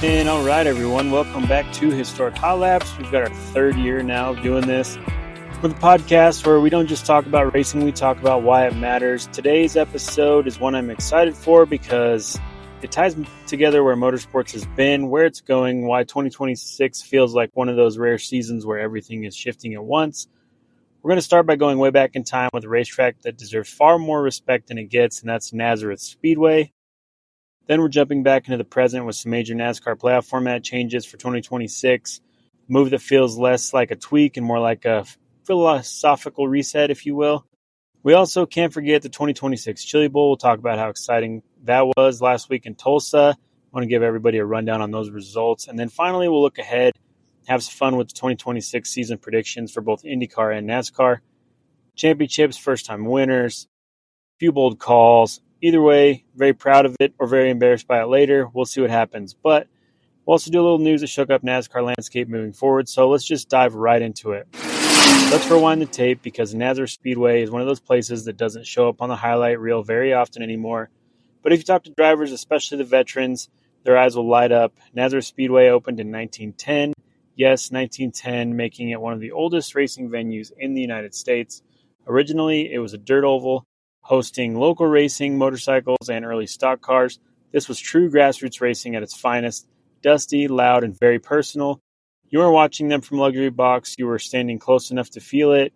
And all right, everyone, welcome back to Historic Hot Laps. We've got our third year now of doing this with a podcast where we don't just talk about racing, we talk about why it matters. Today's episode is one I'm excited for because it ties together where motorsports has been, where it's going, why 2026 feels like one of those rare seasons where everything is shifting at once. We're going to start by going way back in time with a racetrack that deserves far more respect than it gets, and that's Nazareth Speedway. Then we're jumping back into the present with some major NASCAR playoff format changes for 2026, a move that feels less like a tweak and more like a philosophical reset, if you will. We also can't forget the 2026 Chili Bowl. We'll talk about how exciting that was last week in Tulsa. I want to give everybody a rundown on those results. And then finally, we'll look ahead, have some fun with the 2026 season predictions for both IndyCar and NASCAR. Championships, first-time winners, a few bold calls. Either way, very proud of it or very embarrassed by it later. We'll see what happens. But we'll also do a little news that shook up NASCAR landscape moving forward. So let's just dive right into it. Let's rewind the tape because Nazareth Speedway is one of those places that doesn't show up on the highlight reel very often anymore. But if you talk to drivers, especially the veterans, their eyes will light up. Nazareth Speedway opened in 1910. Yes, 1910, making it one of the oldest racing venues in the United States. Originally, it was a dirt oval, hosting local racing, motorcycles, and early stock cars. This was true grassroots racing at its finest, dusty, loud, and very personal. You weren't watching them from luxury box. You were standing close enough to feel it.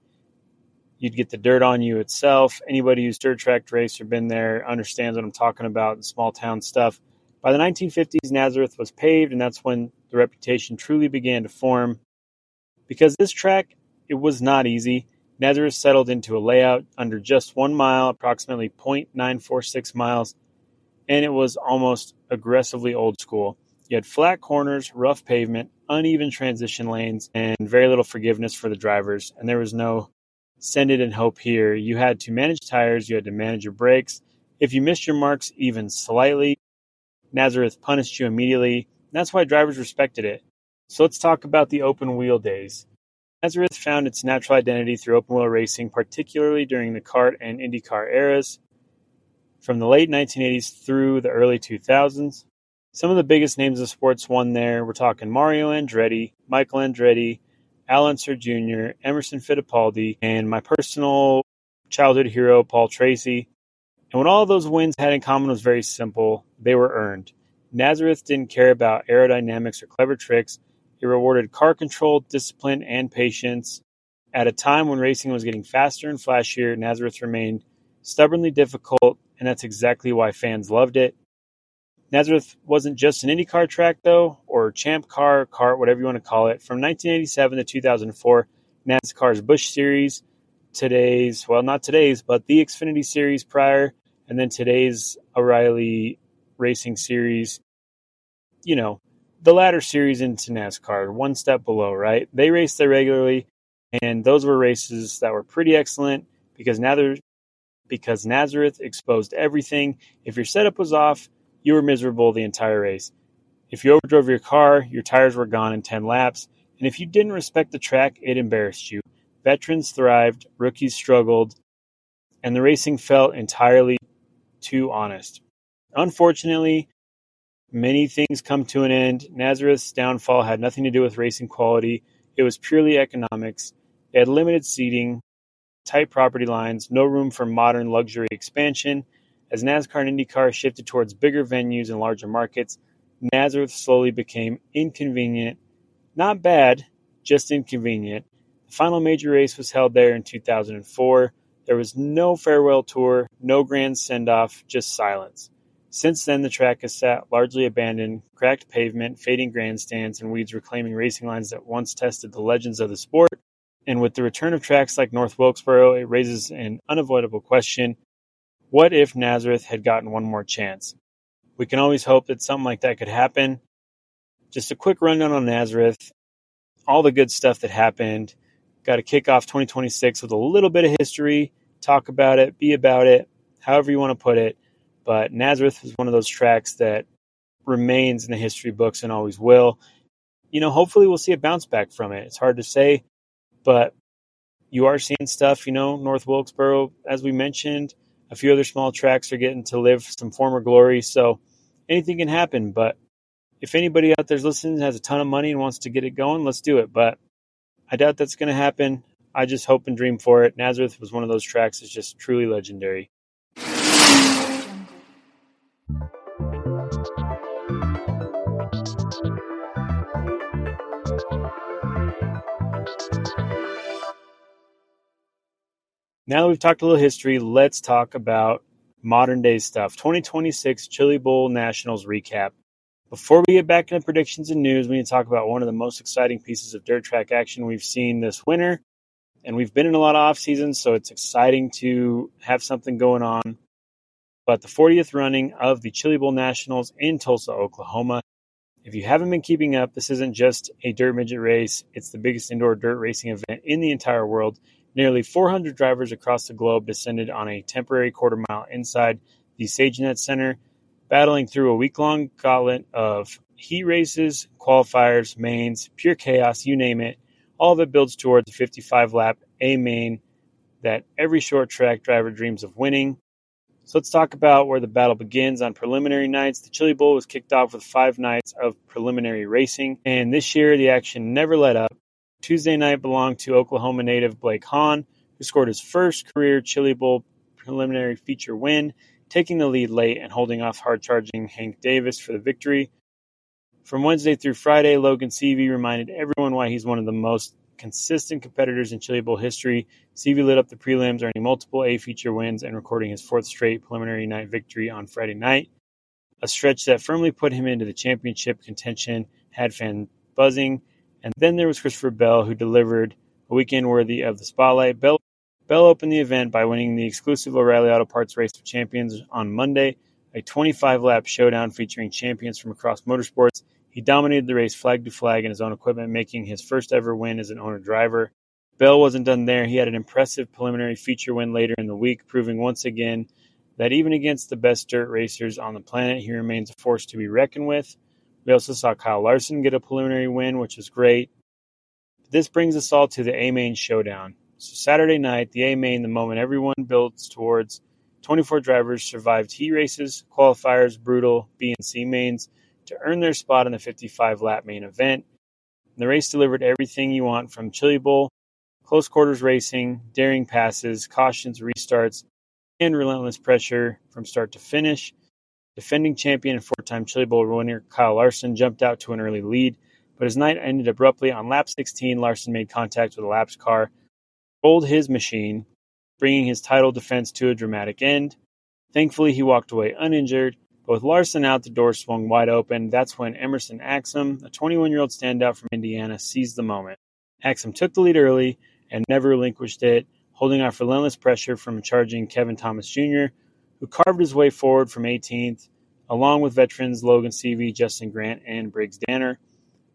You'd get the dirt on you itself. Anybody who's dirt tracked raced or been there understands what I'm talking about, the small town stuff. By the 1950s, Nazareth was paved, and that's when the reputation truly began to form. Because this track, it was not easy. Nazareth settled into a layout under just 1 mile, approximately 0.946 miles, and it was almost aggressively old school. You had flat corners, rough pavement, uneven transition lanes, and very little forgiveness for the drivers, and there was no send it and hope here. You had to manage tires, you had to manage your brakes. If you missed your marks even slightly, Nazareth punished you immediately. That's why drivers respected it. So let's talk about the open wheel days. Nazareth found its natural identity through open-wheel racing, particularly during the kart and IndyCar eras, from the late 1980s through the early 2000s. Some of the biggest names of sports won there. We're talking Mario Andretti, Michael Andretti, Al Unser Jr., Emerson Fittipaldi, and my personal childhood hero, Paul Tracy. And what all those wins had in common was very simple. They were earned. Nazareth didn't care about aerodynamics or clever tricks. It rewarded car control, discipline, and patience. At a time when racing was getting faster and flashier, Nazareth remained stubbornly difficult, and that's exactly why fans loved it. Nazareth wasn't just an IndyCar track, though, or Champ Car, kart, whatever you want to call it. From 1987 to 2004, NASCAR's Busch Series, today's, well, not today's, but the Xfinity Series prior, and then today's O'Reilly Racing Series, you know, the latter series into NASCAR, one step below, right? They raced there regularly, and those were races that were pretty excellent because Nazareth exposed everything. If your setup was off, you were miserable the entire race. If you overdrove your car, your tires were gone in 10 laps, and if you didn't respect the track, it embarrassed you. Veterans thrived, rookies struggled, and the racing felt entirely too honest. Unfortunately, many things come to an end. Nazareth's downfall had nothing to do with racing quality. It was purely economics. They had limited seating, tight property lines, no room for modern luxury expansion. As NASCAR and IndyCar shifted towards bigger venues and larger markets, Nazareth slowly became inconvenient. Not bad, just inconvenient. The final major race was held there in 2004. There was no farewell tour, no grand send-off, just silence. Since then, the track has sat largely abandoned, cracked pavement, fading grandstands, and weeds reclaiming racing lines that once tested the legends of the sport. And with the return of tracks like North Wilkesboro, it raises an unavoidable question. What if Nazareth had gotten one more chance? We can always hope that something like that could happen. Just a quick rundown on Nazareth, all the good stuff that happened. Got to kick off 2026 with a little bit of history, talk about it, be about it, however you want to put it. But Nazareth is one of those tracks that remains in the history books and always will. Hopefully we'll see a bounce back from it. It's hard to say, but you are seeing stuff, North Wilkesboro, as we mentioned. A few other small tracks are getting to live some former glory, so anything can happen. But if anybody out there's listening has a ton of money and wants to get it going, let's do it. But I doubt that's going to happen. I just hope and dream for it. Nazareth was one of those tracks that's just truly legendary. Now that we've talked a little history, let's talk about modern day stuff. 2026 Chili Bowl Nationals recap. Before we get back into predictions and news, we need to talk about one of the most exciting pieces of dirt track action we've seen this winter. And we've been in a lot of off seasons, so it's exciting to have something going on. But the 40th running of the Chili Bowl Nationals in Tulsa, Oklahoma. If you haven't been keeping up, this isn't just a dirt midget race. It's the biggest indoor dirt racing event in the entire world. Nearly 400 drivers across the globe descended on a temporary quarter mile inside the SageNet Center, battling through a week-long gauntlet of heat races, qualifiers, mains, pure chaos, you name it. All of it builds towards a 55-lap A main that every short track driver dreams of winning. So let's talk about where the battle begins. On preliminary nights, the Chili Bowl was kicked off with 5 nights of preliminary racing, and this year the action never let up. Tuesday night belonged to Oklahoma native Blake Hahn, who scored his first career Chili Bowl preliminary feature win, taking the lead late and holding off hard-charging Hank Davis for the victory. From Wednesday through Friday, Logan Seavey reminded everyone why he's one of the most consistent competitors in Chili Bowl history. Seavey lit up the prelims, earning multiple A feature wins and recording his 4th straight preliminary night victory on Friday night. A stretch that firmly put him into the championship contention, had fans buzzing. And then there was Christopher Bell, who delivered a weekend worthy of the spotlight. Bell opened the event by winning the exclusive O'Reilly Auto Parts Race of Champions on Monday, a 25-lap showdown featuring champions from across motorsports. He dominated the race flag to flag in his own equipment, making his first ever win as an owner-driver. Bell wasn't done there. He had an impressive preliminary feature win later in the week, proving once again that even against the best dirt racers on the planet, he remains a force to be reckoned with. We also saw Kyle Larson get a preliminary win, which was great. This brings us all to the A-Main showdown. So Saturday night, the A-Main, the moment everyone builds towards. 24 drivers survived heat races, qualifiers, brutal B and C mains to earn their spot in the 55-lap main event. And the race delivered everything you want from Chili Bowl, close quarters racing, daring passes, cautions, restarts, and relentless pressure from start to finish. Defending champion and 4-time Chili Bowl winner Kyle Larson jumped out to an early lead, but his night ended abruptly. On lap 16, Larson made contact with a lap's car, rolled his machine, bringing his title defense to a dramatic end. Thankfully, he walked away uninjured, but with Larson out, the door swung wide open. That's when Emerson Axsom, a 21-year-old standout from Indiana, seized the moment. Axsom took the lead early and never relinquished it, holding off relentless pressure from charging Kevin Thomas Jr., who carved his way forward from 18th, along with veterans Logan Seavey, Justin Grant, and Briggs Danner.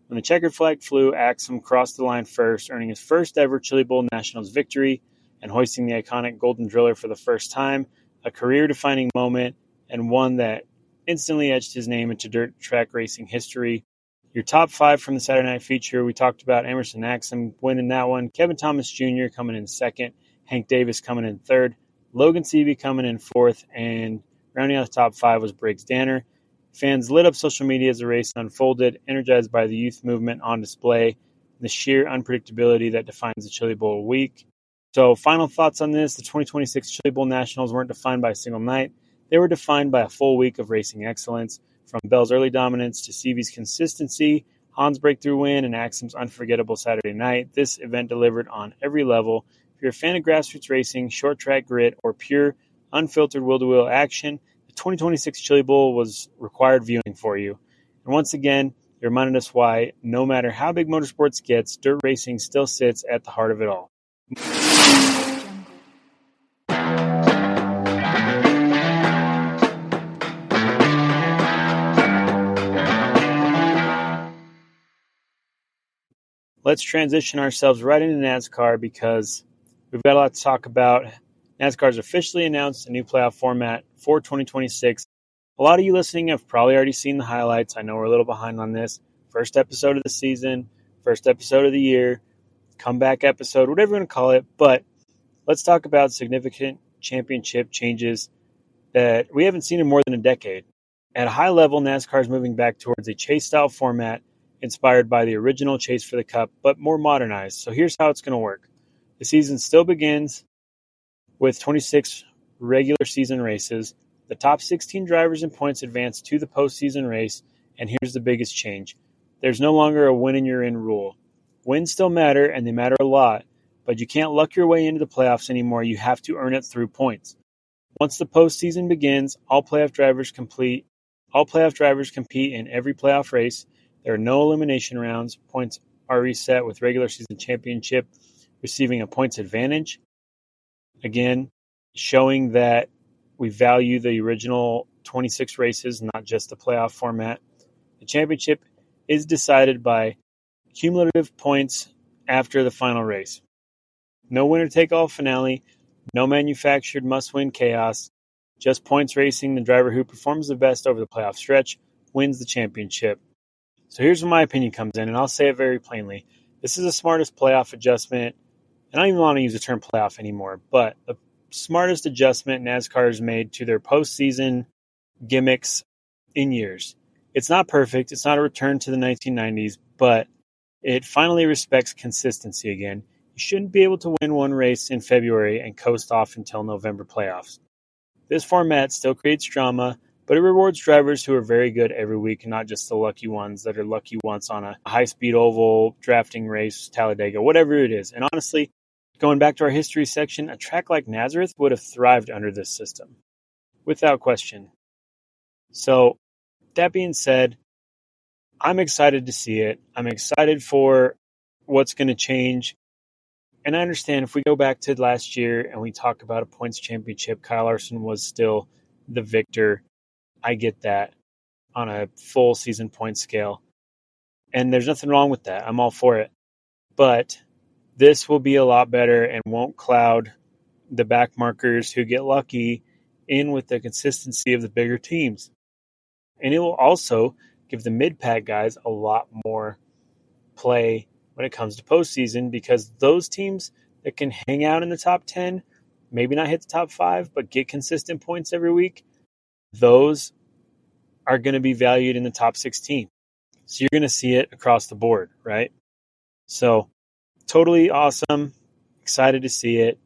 When the checkered flag flew, Axsom crossed the line first, earning his first ever Chili Bowl Nationals victory and hoisting the iconic Golden Driller for the first time, a career-defining moment and one that instantly etched his name into dirt track racing history. Your top 5 from the Saturday night feature, we talked about Emerson Axsom winning that one, Kevin Thomas Jr. coming in 2nd, Hank Davis coming in 3rd, Logan Seavey coming in 4th, and rounding out the top 5 was Briggs Danner. Fans lit up social media as the race unfolded, energized by the youth movement on display and the sheer unpredictability that defines the Chili Bowl week. So final thoughts on this. The 2026 Chili Bowl Nationals weren't defined by a single night. They were defined by a full week of racing excellence, from Bell's early dominance to Seavey's consistency, Hahn's breakthrough win, and Axsom's unforgettable Saturday night. This event delivered on every level. If you're a fan of grassroots racing, short track grit, or pure, unfiltered wheel-to-wheel action, the 2026 Chili Bowl was required viewing for you. And once again, it reminded us why, no matter how big motorsports gets, dirt racing still sits at the heart of it all. Let's transition ourselves right into NASCAR because we've got a lot to talk about. NASCAR has officially announced a new playoff format for 2026. A lot of you listening have probably already seen the highlights. I know we're a little behind on this. First episode of the season, first episode of the year, comeback episode, whatever you want to call it. But let's talk about significant championship changes that we haven't seen in more than a decade. At a high level, NASCAR is moving back towards a chase-style format inspired by the original Chase for the Cup, but more modernized. So here's how it's going to work. The season still begins with 26 regular season races. The top 16 drivers in points advance to the postseason race, and here's the biggest change. There's no longer a win and you're in rule. Wins still matter, and they matter a lot, but you can't luck your way into the playoffs anymore. You have to earn it through points. Once the postseason begins, all playoff drivers compete in every playoff race. There are no elimination rounds. Points are reset with regular season championship receiving a points advantage. Again, showing that we value the original 26 races, not just the playoff format. The championship is decided by cumulative points after the final race. No winner-take-all finale, no manufactured must-win chaos, just points racing. The driver who performs the best over the playoff stretch wins the championship. So here's where my opinion comes in, and I'll say it very plainly. This is the smartest playoff adjustment, and I don't even want to use the term playoff anymore, but the smartest adjustment NASCAR has made to their postseason gimmicks in years. It's not perfect. It's not a return to the 1990s, but it finally respects consistency again. You shouldn't be able to win one race in February and coast off until November playoffs. This format still creates drama, but it rewards drivers who are very good every week and not just the lucky ones that are lucky once on a high-speed oval, drafting race, Talladega, whatever it is. And honestly, going back to our history section, a track like Nazareth would have thrived under this system, without question. So, that being said, I'm excited to see it. I'm excited for what's going to change. And I understand if we go back to last year and we talk about a points championship, Kyle Larson was still the victor. I get that on a full season point scale. And there's nothing wrong with that. I'm all for it. But this will be a lot better and won't cloud the back markers who get lucky in with the consistency of the bigger teams. And it will also give the mid-pack guys a lot more play when it comes to postseason, because those teams that can hang out in the top 10, maybe not hit the top 5, but get consistent points every week, those are going to be valued in the top 16. So you're going to see it across the board, right? So totally awesome. Excited to see it.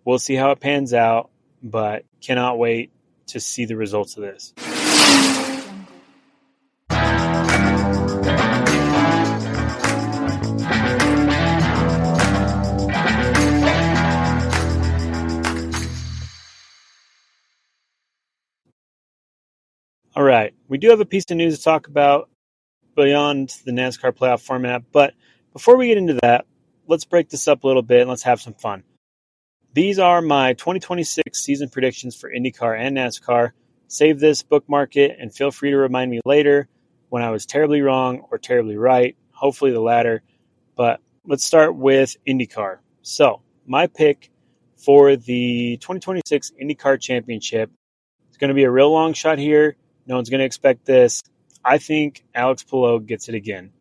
We'll see how it pans out, but cannot wait to see the results of this. All right, we do have a piece of news to talk about beyond the NASCAR playoff format, but before we get into that, let's break this up a little bit and let's have some fun. These are my 2026 season predictions for IndyCar and NASCAR. Save this, bookmark it, and feel free to remind me later when I was terribly wrong or terribly right, hopefully the latter. But let's start with IndyCar. So, my pick for the 2026 IndyCar Championship is going to be a real long shot here. No one's going to expect this. I think Alex Palou gets it again.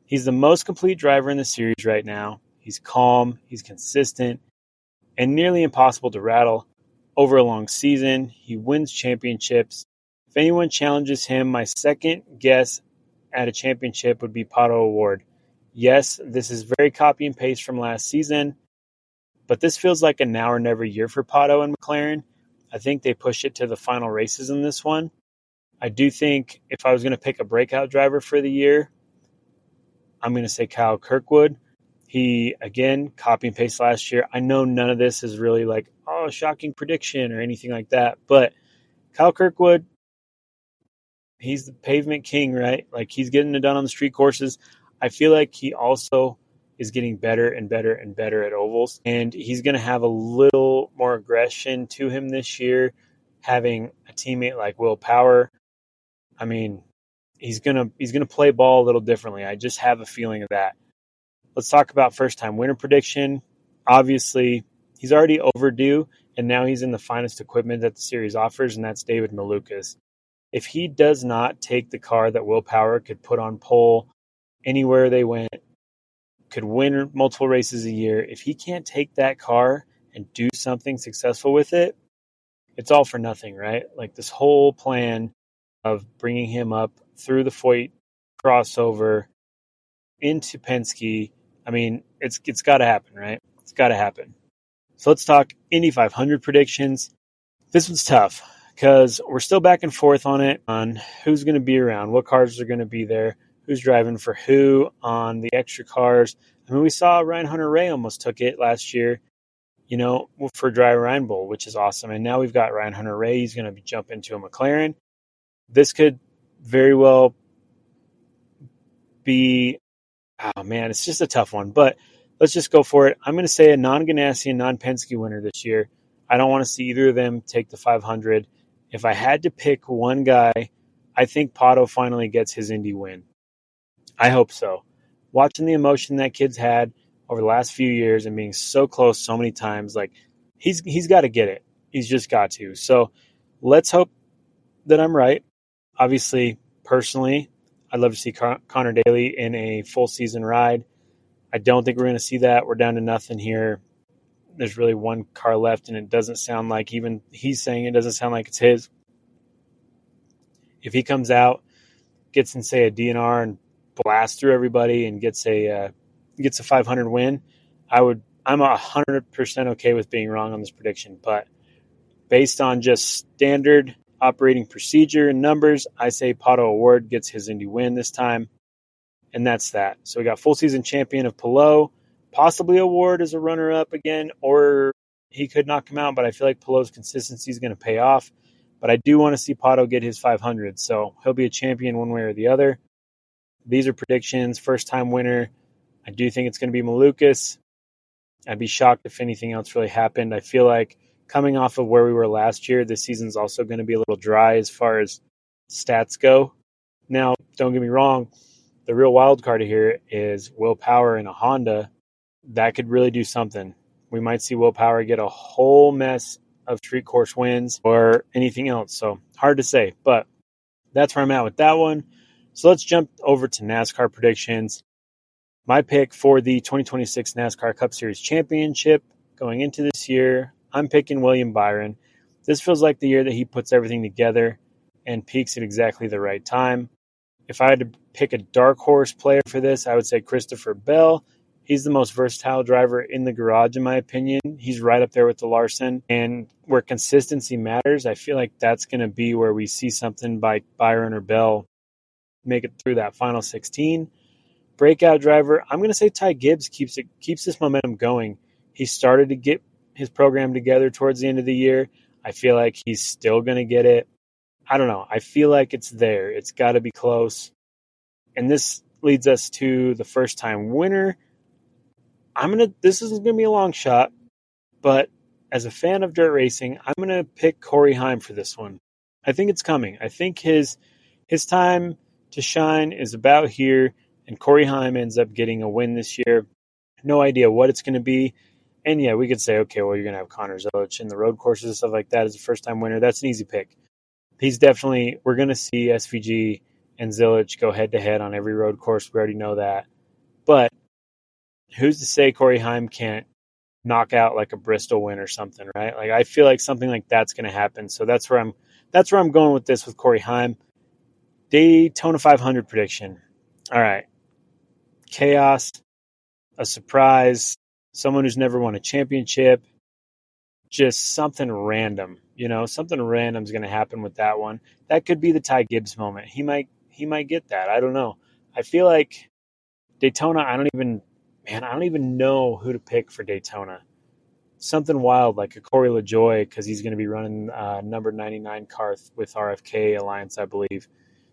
He's the most complete driver in the series right now. He's calm, he's consistent, and nearly impossible to rattle over a long season. He wins championships. If anyone challenges him, my second guess at a championship would be Pato O'Ward. Yes, this is very copy and paste from last season, but this feels like a now or never year for Pato and McLaren. I think they push it to the final races in this one. I do think if I was going to pick a breakout driver for the year, I'm going to say Kyle Kirkwood. He, again, copy and paste last year. I know none of this is really like, oh, shocking prediction or anything like that. But Kyle Kirkwood, he's the pavement king, right? Like, he's getting it done on the street courses. I feel like he also is getting better and better and better at ovals. And he's going to have a little more aggression to him this year, having a teammate like Will Power. I mean, he's gonna play ball a little differently. I just have a feeling of that. Let's talk about first-time winner prediction. Obviously, he's already overdue, and now he's in the finest equipment that the series offers, and that's David Malukas. If he does not take the car that Will Power could put on pole anywhere they went, could win multiple races a year, if he can't take that car and do something successful with it, it's all for nothing, right? Like, this whole plan of bringing him up through the Foyt crossover into Penske. I mean, it's got to happen, right? It's got to happen. So let's talk Indy 500 predictions. This one's tough because we're still back and forth on it, on who's going to be around, what cars are going to be there, who's driving for who on the extra cars. I mean, we saw Ryan Hunter-Reay almost took it last year, for Dry Ryan Bowl, which is awesome. And now we've got Ryan Hunter-Reay. He's going to jump into a McLaren. This could very well be, oh man, it's just a tough one, but let's just go for it. I'm going to say a non-Ganassi and non-Penske winner this year. I don't want to see either of them take the 500. If I had to pick one guy, I think Pato finally gets his Indy win. I hope so. Watching the emotion that kid's had over the last few years and being so close so many times, like he's got to get it. He's just got to. So let's hope that I'm right. Obviously, personally, I'd love to see Connor Daly in a full season ride. I don't think we're going to see that. We're down to nothing here. There's really one car left, and it doesn't sound like, even he's saying it doesn't sound like it's his. If he comes out, gets in, say, a DNR and blasts through everybody and gets a 500 win, I'm 100% okay with being wrong on this prediction. But based on just standard operating procedure and numbers, I say Pato O'Ward gets his Indy win this time. And that's that. So we got full season champion of Palou, possibly O'Ward as a runner-up again, or he could knock him out, but I feel like Palou's consistency is going to pay off. But I do want to see Pato get his 500, so he'll be a champion one way or the other. These are predictions. First-time winner, I do think it's going to be Malukas. I'd be shocked if anything else really happened. I feel like coming off of where we were last year, this season's also going to be a little dry as far as stats go. Now, don't get me wrong, the real wild card here is Will Power in a Honda. That could really do something. We might see Will Power get a whole mess of street course wins or anything else. So hard to say, but that's where I'm at with that one. So let's jump over to NASCAR predictions. My pick for the 2026 NASCAR Cup Series Championship going into this year, I'm picking William Byron. This feels like the year that he puts everything together and peaks at exactly the right time. If I had to pick a dark horse player for this, I would say Christopher Bell. He's the most versatile driver in the garage, in my opinion. He's right up there with the Larson. And where consistency matters, I feel like that's going to be where we see something by Byron or Bell make it through that final 16. Breakout driver, I'm going to say Ty Gibbs keeps this momentum going. He started to get his program together towards the end of the year. I feel like he's still going to get it. I don't know. I feel like it's there. It's got to be close. And this leads us to the first-time winner. This isn't going to be a long shot, but as a fan of dirt racing, I'm going to pick Corey Heim for this one. I think it's coming. I think his time to shine is about here, and Corey Heim ends up getting a win this year. No idea what it's going to be. And yeah, we could say, okay, well, you're going to have Connor Zelich in the road courses and stuff like that as a first-time winner. That's an easy pick. We're going to see SVG and Zelich go head-to-head on every road course. We already know that. But who's to say Corey Heim can't knock out like a Bristol win or something, right? Like I feel like something like that's going to happen. So that's where I'm going with this with Corey Heim. Daytona 500 prediction. All right. Chaos, a surprise, someone who's never won a championship, just something random. Something random is going to happen with that one. That could be the Ty Gibbs moment. He might get that. I don't know. I feel like Daytona, I don't even know who to pick for Daytona. Something wild like a Corey LaJoie because he's going to be running number 99 car with RFK Alliance, I believe.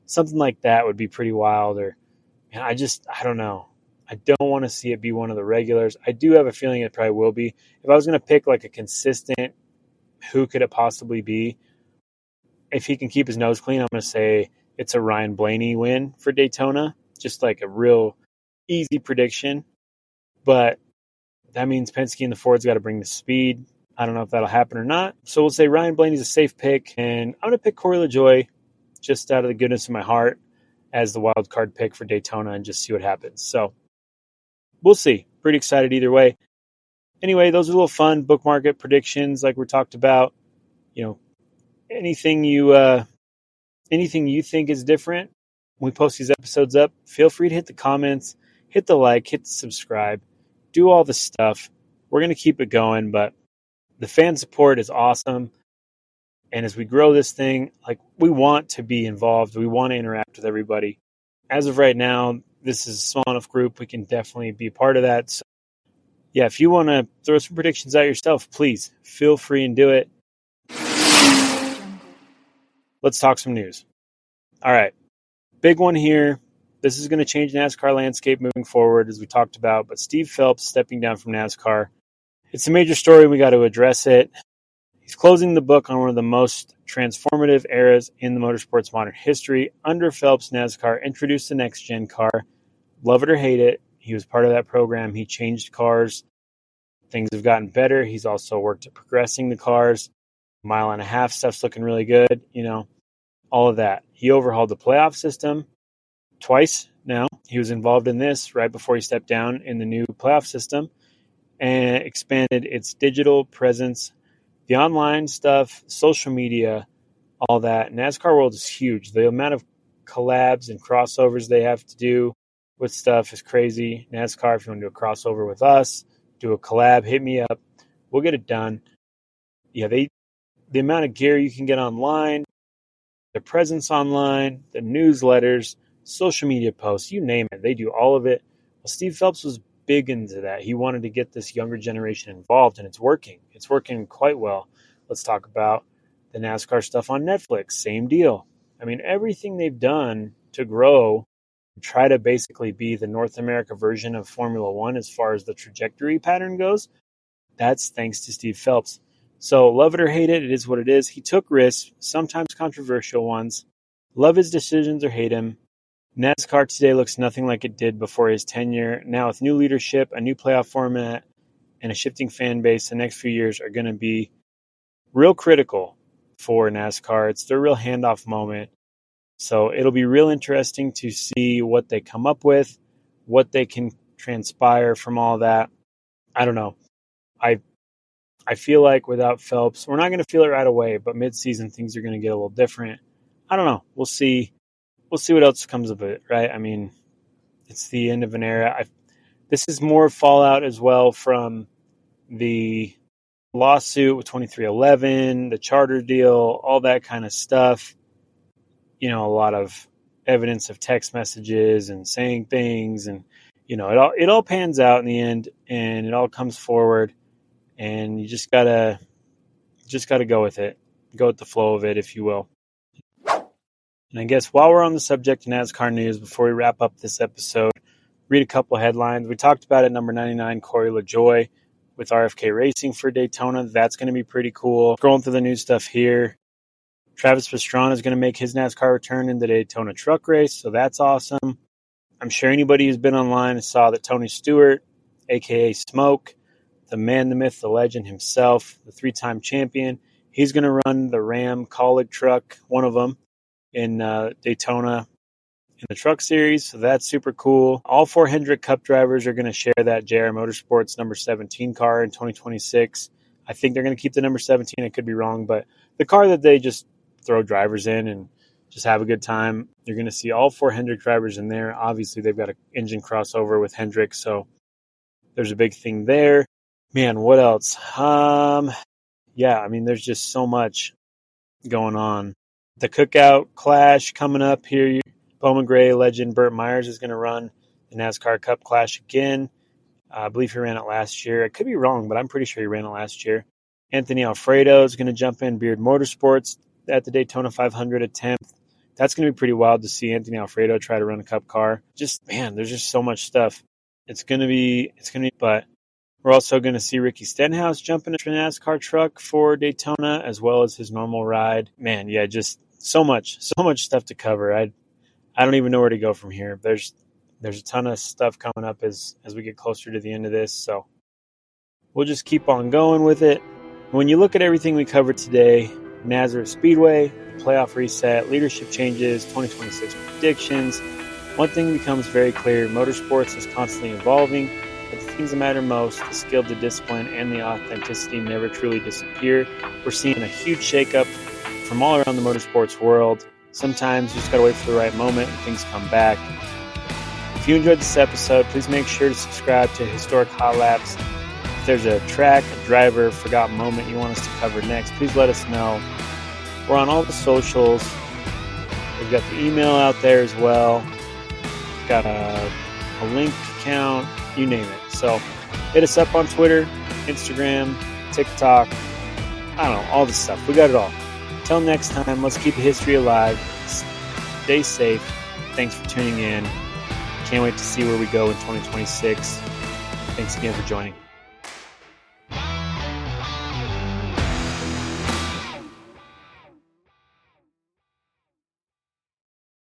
Something like that would be pretty wild. I don't know. I don't want to see it be one of the regulars. I do have a feeling it probably will be. If I was going to pick like a consistent, who could it possibly be? If he can keep his nose clean, I'm going to say it's a Ryan Blaney win for Daytona. Just like a real easy prediction. But that means Penske and the Ford's got to bring the speed. I don't know if that'll happen or not. So we'll say Ryan Blaney's a safe pick. And I'm going to pick Corey LaJoie just out of the goodness of my heart as the wild card pick for Daytona and just see what happens. So we'll see. Pretty excited either way. Anyway, those are little fun book market predictions like we talked about. Anything you anything you think is different, when we post these episodes up, feel free to hit the comments, hit the like, hit the subscribe, do all the stuff. We're going to keep it going, but the fan support is awesome. And as we grow this thing, like, we want to be involved. We want to interact with everybody. As of right now, this is a small enough group. We can definitely be part of that. So, yeah, if you want to throw some predictions out yourself, please feel free and do it. Let's talk some news. All right. Big one here. This is going to change NASCAR landscape moving forward, as we talked about. But Steve Phelps stepping down from NASCAR. It's a major story. We got to address it. He's closing the book on one of the most transformative eras in the motorsports modern history. Under Phelps, NASCAR introduced the next-gen car. Love it or hate it, he was part of that program. He changed cars. Things have gotten better. He's also worked at progressing the cars. Mile and a half stuff's looking really good. All of that. He overhauled the playoff system twice now. He was involved in this right before he stepped down in the new playoff system and expanded its digital presence. The online stuff, social media, all that. NASCAR world is huge. The amount of collabs and crossovers they have to do with stuff is crazy. NASCAR, if you want to do a crossover with us, do a collab, hit me up. We'll get it done. Yeah, the amount of gear you can get online, the presence online, the newsletters, social media posts, you name it. They do all of it. Well, Steve Phelps was big into that. He wanted to get this younger generation involved, and it's working. It's working quite well. Let's talk about the NASCAR stuff on Netflix. Same deal. I mean, everything they've done to grow, try to basically be the North America version of Formula One as far as the trajectory pattern goes, that's thanks to Steve Phelps. So love it or hate it, it is what it is. He took risks, sometimes controversial ones. Love his decisions or hate him. NASCAR today looks nothing like it did before his tenure. Now with new leadership, a new playoff format, and a shifting fan base, the next few years are going to be real critical for NASCAR. It's their real handoff moment. So it'll be real interesting to see what they come up with, what they can transpire from all that. I don't know. I feel like without Phelps, we're not going to feel it right away, but mid-season things are going to get a little different. I don't know. We'll see. We'll see what else comes of it, right? I mean, it's the end of an era. This is more fallout as well from the lawsuit with 2311, the charter deal, all that kind of stuff. A lot of evidence of text messages and saying things, and it all pans out in the end, and it all comes forward, and you just gotta go with it, go with the flow of it, if you will. And I guess while we're on the subject of NASCAR news, before we wrap up this episode, read a couple headlines. We talked about it, number 99, Corey LaJoie with RFK Racing for Daytona. That's going to be pretty cool. Scrolling through the new stuff here. Travis Pastrana is going to make his NASCAR return in the Daytona truck race, so that's awesome. I'm sure anybody who's been online saw that Tony Stewart, a.k.a. Smoke, the man, the myth, the legend himself, the three-time champion, he's going to run the Ram Colleague truck, one of them, in Daytona in the truck series, so that's super cool. All 4 Hendrick Cup drivers are going to share that JR Motorsports number 17 car in 2026. I think they're going to keep the number 17. I could be wrong, but the car that they just throw drivers in and just have a good time, you're going to see all 4 Hendrick drivers in there. Obviously, they've got an engine crossover with Hendrick, so there's a big thing there. Man, what else? Yeah, I mean, there's just so much going on. The Cookout Clash coming up here. Bowman Gray legend Burt Myers is going to run the NASCAR Cup Clash again. I believe he ran it last year. I could be wrong, but I'm pretty sure he ran it last year. Anthony Alfredo is going to jump in Beard Motorsports at the Daytona 500 attempt. That's going to be pretty wild to see Anthony Alfredo try to run a Cup car. There's just so much stuff. But we're also going to see Ricky Stenhouse jump into a NASCAR truck for Daytona as well as his normal ride. Man, yeah, just so much stuff to cover. I don't even know where to go from here. There's a ton of stuff coming up as we get closer to the end of this, so we'll just keep on going with it. When you look at everything we covered today, Nazareth Speedway, playoff reset, leadership changes, 2026 predictions, one thing becomes very clear: motorsports is constantly evolving, but the things that matter most, the skill, the discipline, and the authenticity never truly disappear. We're seeing a huge shakeup from all around the motorsports world. Sometimes you just got to wait for the right moment and things come back. If you enjoyed this episode, please make sure to subscribe to Historic Hot Laps. If there's a track, a driver, forgotten moment you want us to cover next, please let us know. We're on all the socials. We've got the email out there as well. We've got a link account, you name it. So hit us up on Twitter, Instagram, TikTok, I don't know, all this stuff. We got it all. Until next time, let's keep the history alive. Stay safe. Thanks for tuning in. Can't wait to see where we go in 2026. Thanks again for joining.